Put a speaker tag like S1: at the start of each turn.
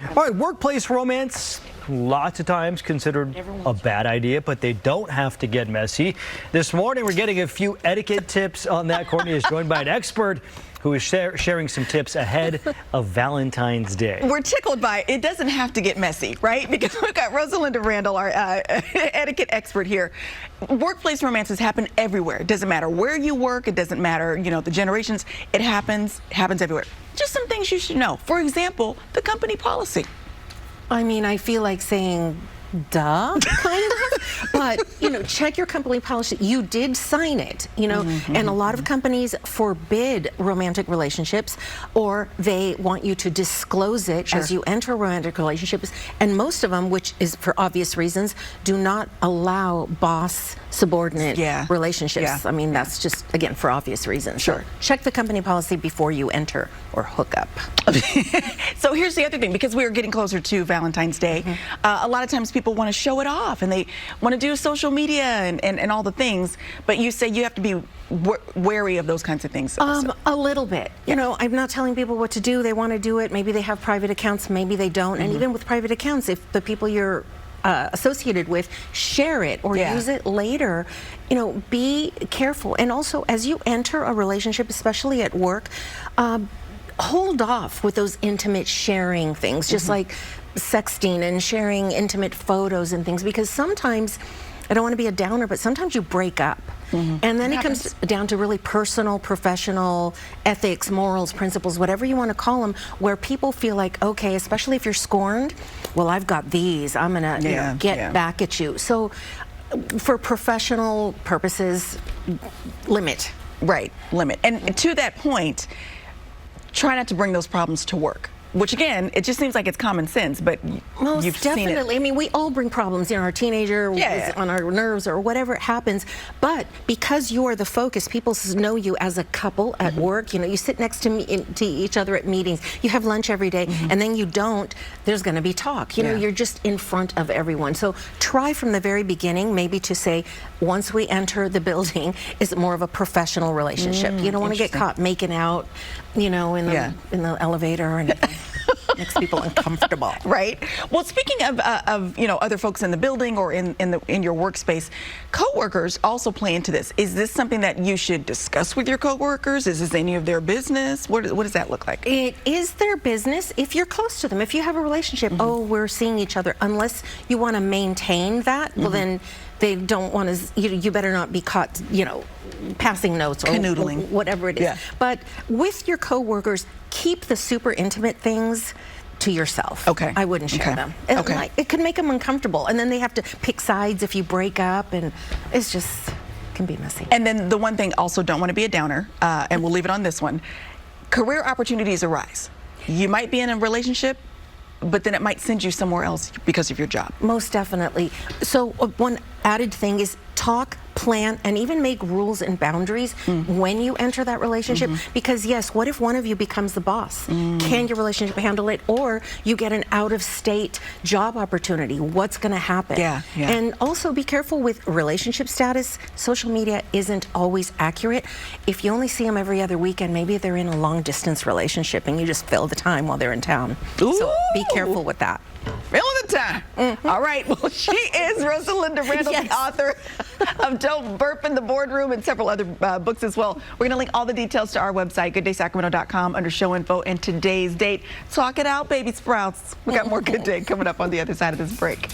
S1: All right, workplace romance, lots of times considered a bad idea, but they don't have to get messy. This morning, we're getting a few etiquette tips on that. Courtney is joined by an expert who is sharing some tips ahead of Valentine's Day.
S2: We're tickled by it. It doesn't have to get messy, right? Because we've got Rosalinda Randall, our etiquette expert here. Workplace romances happen everywhere. It doesn't matter where you work. It doesn't matter, the generations. It happens everywhere. Just some things you should know. For example, the company policy.
S3: I mean, I feel like saying, duh, kind of. But, check your company policy. You did sign it, and a lot of companies forbid romantic relationships, or they want you to disclose it as you enter romantic relationships. And most of them, which is for obvious reasons, do not allow boss-subordinate relationships. I mean, that's just, again, for obvious reasons. So check the company policy before you enter or hook up.
S2: So here's the other thing, because we are getting closer to Valentine's Day, a lot of times people want to show it off and they want to do social media and all the things, but you say you have to be wary of those kinds of things also.
S3: A little bit. I'm not telling people what to do. They want to do it. Maybe they have private accounts, maybe they don't. And even with private accounts, if the people you're associated with share it or use it later, be careful. And also, as you enter a relationship, especially at work, hold off with those intimate sharing things, just like sexting and sharing intimate photos and things, because sometimes, I don't want to be a downer, but sometimes you break up. And then it comes down to really personal, professional ethics, morals, principles, whatever you want to call them, where people feel like, okay, especially if you're scorned, well, I've got these, I'm going to get back at you. So for professional purposes, limit.
S2: Right, limit. And to that point, try not to bring those problems to work. Which again, it just seems like it's common sense, but
S3: most
S2: you've
S3: definitely.
S2: seen it.
S3: I mean, we all bring problems. Our teenager is on our nerves or whatever it happens. But because you are the focus, people know you as a couple at work. You sit next to each other at meetings. You have lunch every day, and then you don't. There's going to be talk. You're just in front of everyone. So try from the very beginning, maybe to say, once we enter the building, is it more of a professional relationship? You don't want to get caught making out, in the elevator or anything. Makes people uncomfortable.
S2: Right. Well, speaking of other folks in the building or in your workspace, coworkers also play into this. Is this something that you should discuss with your coworkers? Is this any of their business? What does that look like?
S3: It is their business if you're close to them. If you have a relationship, we're seeing each other. Unless you want to maintain that, well then they don't want to. You better not be caught, passing notes or
S2: canoodling,
S3: whatever it is. But with your coworkers, keep the super intimate things to yourself.
S2: Okay.
S3: I wouldn't share them. It could make them uncomfortable, and then they have to pick sides if you break up, and it's just can be messy.
S2: And then the one thing, also don't want to be a downer, and we'll leave it on this one. Career opportunities arise. You might be in a relationship, but then it might send you somewhere else because of your job.
S3: Most definitely. So one added thing is talk, plan, and even make rules and boundaries when you enter that relationship. Because yes, what if one of you becomes the boss? Can your relationship handle it? Or you get an out-of-state job opportunity? What's going to happen? And also be careful with relationship status. Social media isn't always accurate. If you only see them every other weekend, maybe they're in a long-distance relationship and you just fill the time while they're in town. So be careful with that.
S2: Filling the time. All right. Well, she is Rosalinda Randall, the author of Don't Burp in the Boardroom and several other books as well. We're going to link all the details to our website, gooddaysacramento.com, under show info and today's date. Talk it out, baby sprouts. We got more Good Day coming up on the other side of this break.